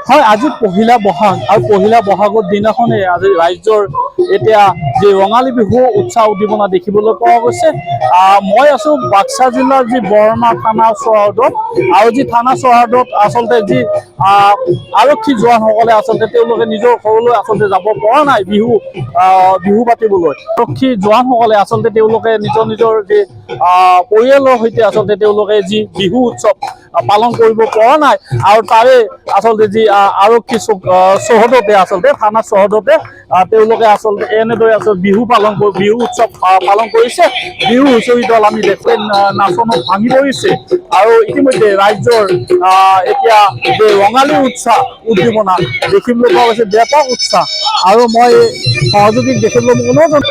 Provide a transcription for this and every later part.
হয়, আজি পহিলা বহাগ আৰু পহিলা বহাগৰ দিনাখনে আজি ৰাজ্যৰ এতিয়া যি ৰঙালী বিহু উৎসাহ উদ্দীপনা দেখিবলৈ পোৱা গৈছে। মই আছো বাক্সা জিলাৰ যি বৰমা থানা চৰহদত, আৰু যি থানা চৰহদত আচলতে যি আৰক্ষী জোৱানসকলে আচলতে তেওঁলোকে নিজৰ ঘৰলৈ আচলতে যাব পৰা নাই বিহু পাতিবলৈ। আৰক্ষী জোৱানসকলে আচলতে তেওঁলোকে নিজৰ নিজৰ যি পৰিয়ালৰ সৈতে আচলতে তেওঁলোকে যি বিহু উৎসৱ পালন কৰিব পৰা নাই, আৰু তাৰে আচলতে যি আৰক্ষী চৌহদতে আচলতে থানা চৌহদতে তেওঁলোকে আচলতে এনেদৰে আচলতে বিহু উৎসৱ পালন কৰিছে। বিহু হুঁচৰি দল আমি দেখোঁ নাচনত ভাঙি পৰিছে, আৰু ইতিমধ্যে ৰাজ্যৰ এতিয়া যে ৰঙালী উৎসাহ উদ্দীপনা দেখিবলৈ পোৱা গৈছে, ব্যাপক উৎসাহ। আৰু মই সহযোগীক দেখিবলৈ অনুৰোধ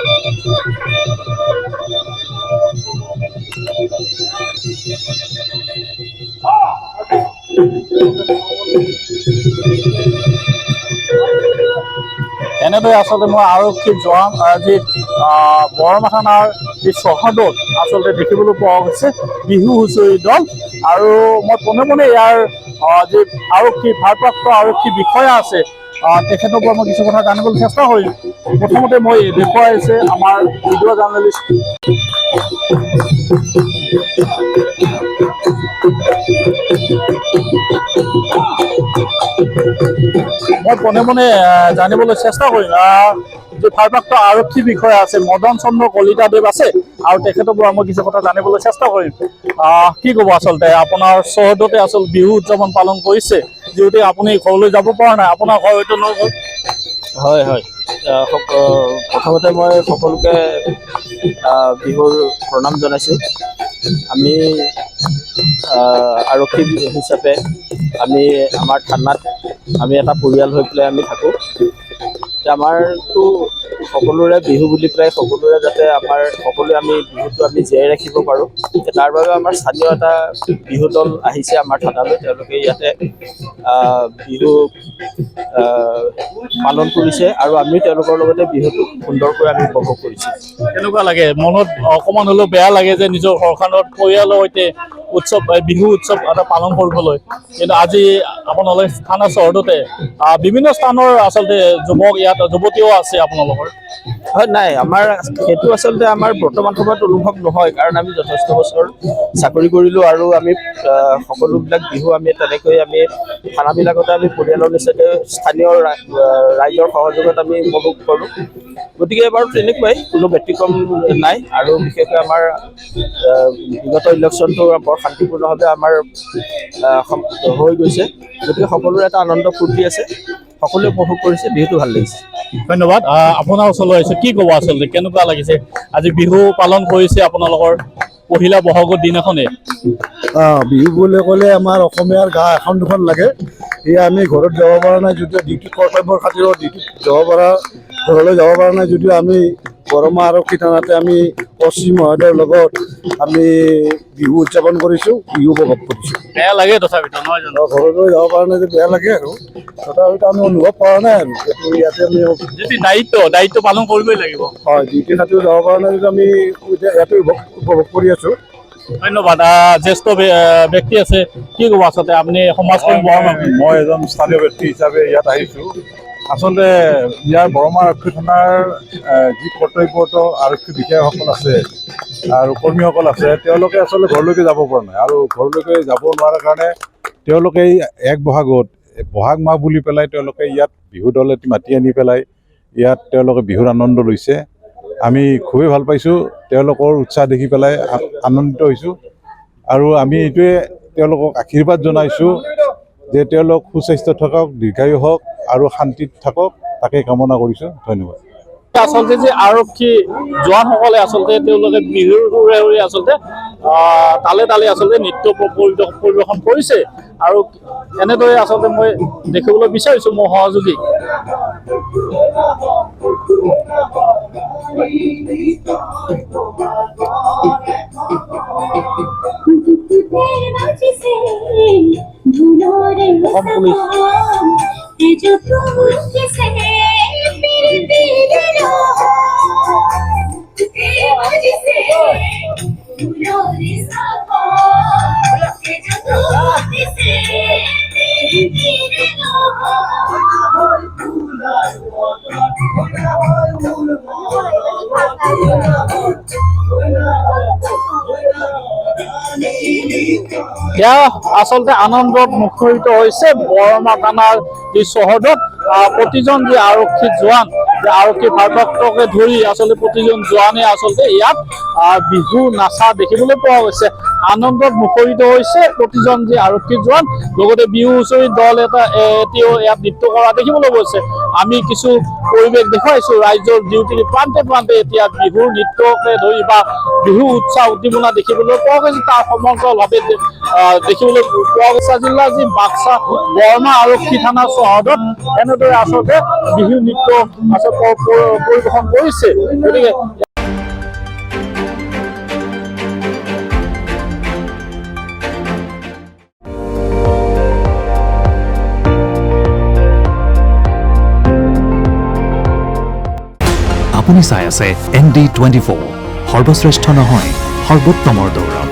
এনেদৰে আচলতে মই আৰক্ষী জোৱান যি বৰমা থানাৰ যি চৌহদত আচলতে দেখিবলৈ পোৱা গৈছে বিহু হুঁচৰি দল। আৰু মই পোনে পোনে ইয়াৰ যি ভাৰপ্ৰাপ্ত আৰক্ষী বিষয়া আছে তেখেতৰ পৰা মই কিছু কথা জানিবলৈ চেষ্টা কৰিম। প্ৰথমতে মই দেখুৱাইছে আমাৰ ভিডিঅ' জাৰ্নেলিষ্ট মই পোনে পোনে জানিবলৈ চেষ্টা কৰিম যি ভাৰপ্ৰাপ্ত আৰক্ষী বিষয়া আছে মদন চন্দ্ৰ কলিতাদেৱ আছে, আৰু তেখেতৰ পৰা মই কিছু কথা জানিবলৈ চেষ্টা কৰিম। কি ক'ব আচলতে আপোনাৰ চৌহদতে আচলতে বিহু উদযাপন পালন কৰিছে, যিহেতু আপুনি ঘৰলৈ যাব পৰা নাই, আপোনাৰ ঘৰ হয়তো নগ'ল। হয় হয়, প্ৰথমতে মই সকলোকে বিহুৰ প্ৰণাম জনাইছোঁ। আমি আৰক্ষী হিচাপে আমি আমাৰ থানাত আমি এটা পৰিয়াল হৈ পেলাই আমি থাকোঁ। আমাৰতো সকলোৰে বিহু বুলি পেলাই সকলোৰে যাতে আমাৰ সকলোৱে আমি বিহুটো আমি জীয়াই ৰাখিব পাৰোঁ, তাৰ বাবে আমাৰ স্থানীয় এটা বিহু দল আহিছে আমাৰ থানালৈ। তেওঁলোকে ইয়াতে বিহু পালন কৰিছে, আৰু আমি তেওঁলোকৰ লগতে বিহুটো সুন্দৰকৈ আমি উপভোগ কৰিছোঁ। কেনেকুৱা লাগে? মনত অকণমান হ'লেও বেয়া লাগে যে নিজৰ ঘৰখনত পৰিয়ালৰ সৈতে বিহু উৎসৱ এটা পালন কৰিবলৈ, কিন্তু আজি আপোনালোকে থানা চহৰতে বিভিন্ন স্থানৰ আচলতে যুৱতীও আছে আপোনালোকৰ। হয়, নাই, আমাৰ সেইটো আচলতে আমাৰ বৰ্তমান সময়ত অনুভৱ নহয়, কাৰণ আমি যথেষ্ট বছৰ চাকৰি কৰিলোঁ, আৰু আমি সকলোবিলাক বিহু আমি তেনেকৈ আমি থানাবিলাকতে আমি পৰিয়ালৰ নিচিনাকৈ স্থানীয় ৰাইজৰ সহযোগত আমি উপভোগ কৰোঁ। গতিকে বাৰু তেনেকুৱাই কোনো ব্যতিক্ৰম নাই, আৰু বিশেষকৈ আমাৰ বিগত ইলেকশ্যনটো বৰ শান্তিপূৰ্ণভাৱে আমাৰ হৈ গৈছে। গতিকে সকলোৰে এটা আনন্দ ফূৰ্তি আছে, সকলোৱে উপভোগ কৰিছে, বিহুটো ভাল লাগিছে। ধন্যবাদ। আপোনাৰ ওচৰলৈ আহিছোঁ, কি ক'ব আচলতে কেনেকুৱা লাগিছে আজি বিহু পালন কৰিছে আপোনালোকৰ পহিলা বহাগৰ দিনাখনে? বিহু বুলি ক'লে আমাৰ অসমীয়াৰ গা এখন দুখন লাগে। এয়া আমি ঘৰত যাব পৰা নাই, যদিও ডিউটি কৰ্তব্যৰ খাতিৰত ডিউটিত ঘৰলৈ যাব পৰা নাই, যদিও আমি বৰমা আৰক্ষী থানাতে আমি অচি মহোদয়ৰ লগত আমি বিহু উদযাপন কৰিছোঁ, বিহু উপভোগ কৰিছোঁ। বেয়া লাগে তথাপিতো নহয় জানো? ঘৰলৈ যাব পৰা নাই যে বেয়া লাগে, আৰু তথাপিতো আমি অনুভৱ কৰা নাই আৰু এইটো ইয়াতে আমি যদি দায়িত্ব পালন কৰিবই লাগিব। হয়, ডিউটি খাতিৰত যাব পৰা নাই যদি আমি ইয়াতে উপভোগ কৰি আছোঁ। ধন্যবাদ। জ্যেষ্ঠ ব্যক্তি আছে, কি ক'ব আচলতে আপুনি সমাজখন মই এজন স্থানীয় ব্যক্তি হিচাপে ইয়াত আহিছোঁ। আচলতে ইয়াৰ বৰমা আৰক্ষী থানাৰ যি কৰ্তব্যৰত আৰক্ষী বিষয়াসকল আছে আৰু কৰ্মীসকল আছে, তেওঁলোকে আচলতে ঘৰলৈকে যাব পৰা নাই, আৰু ঘৰলৈকে যাব নোৱাৰাৰ কাৰণে তেওঁলোকে এক বহাগ মাহ বুলি পেলাই তেওঁলোকে ইয়াত বিহু দল এটি মাতি আনি পেলাই ইয়াত তেওঁলোকে বিহুৰ আনন্দ লৈছে। আমি খুবেই ভাল পাইছোঁ, তেওঁলোকৰ উৎসাহ দেখি পেলাই আনন্দিত হৈছোঁ, আৰু আমি এইটোৱে তেওঁলোকক আশীৰ্বাদ জনাইছোঁ যে তেওঁলোক সুস্বাস্থ্য থাকক, দীৰ্ঘায়ু হওক, আৰু শান্তিত থাকক, তাকে কামনা কৰিছোঁ। ধন্যবাদ। আচলতে যে আৰক্ষী জোৱানসকলে আচলতে তেওঁলোকে বিহুৰ সুৰে সুৰে আচলতে তালে তালে আচলতে নৃত্য পৰিৱেশন কৰিছে আৰু এনেদৰে আচলতে মই দেখিবলৈ বিচাৰিছো মোৰ সহযোগী অসম পুলিচ এয়া আচলতে আনন্দত মুখৰিত হৈছে বৰমা থানাৰ যি চহৰত প্ৰতিজন যি আৰক্ষী জোৱান আৰক্ষী ভাৰপ্ৰাপ্তকে ধৰি আচলতে প্ৰতিজন জোৱানে আচলতে ইয়াত বিহু নাচা দেখিবলৈ পোৱা গৈছে আনন্দত মুখৰিত হৈছে প্ৰতিজন যি আৰক্ষী জোৱান লগতে বিহু হুঁচৰি দল এতিয়াও ইয়াত নৃত্য কৰা দেখিবলৈ গৈছে আমি কিছু পৰিৱেশ দেখুৱাইছো ৰাজ্যৰ ডিউটিৰ প্ৰান্তে প্ৰান্তে এতিয়া বিহুৰ নৃত্যকে ধৰি বা বিহু উৎসাহ উদ্দীপনা দেখিবলৈ পোৱা গৈছে তাৰ সমগ্ৰভাৱে দেখিবলৈ পোৱা গৈছে জিলাৰ যি বাক্সা বৰমা আৰক্ষী থানা চহৰত এনেদৰে আচলতে বিহু নৃত্য পৰিৱেশন কৰিছে গতিকে আপুনি চাই আছে ND24 সৰ্বশ্ৰেষ্ঠ নহয় সৰ্বোত্তমৰ দৌৰ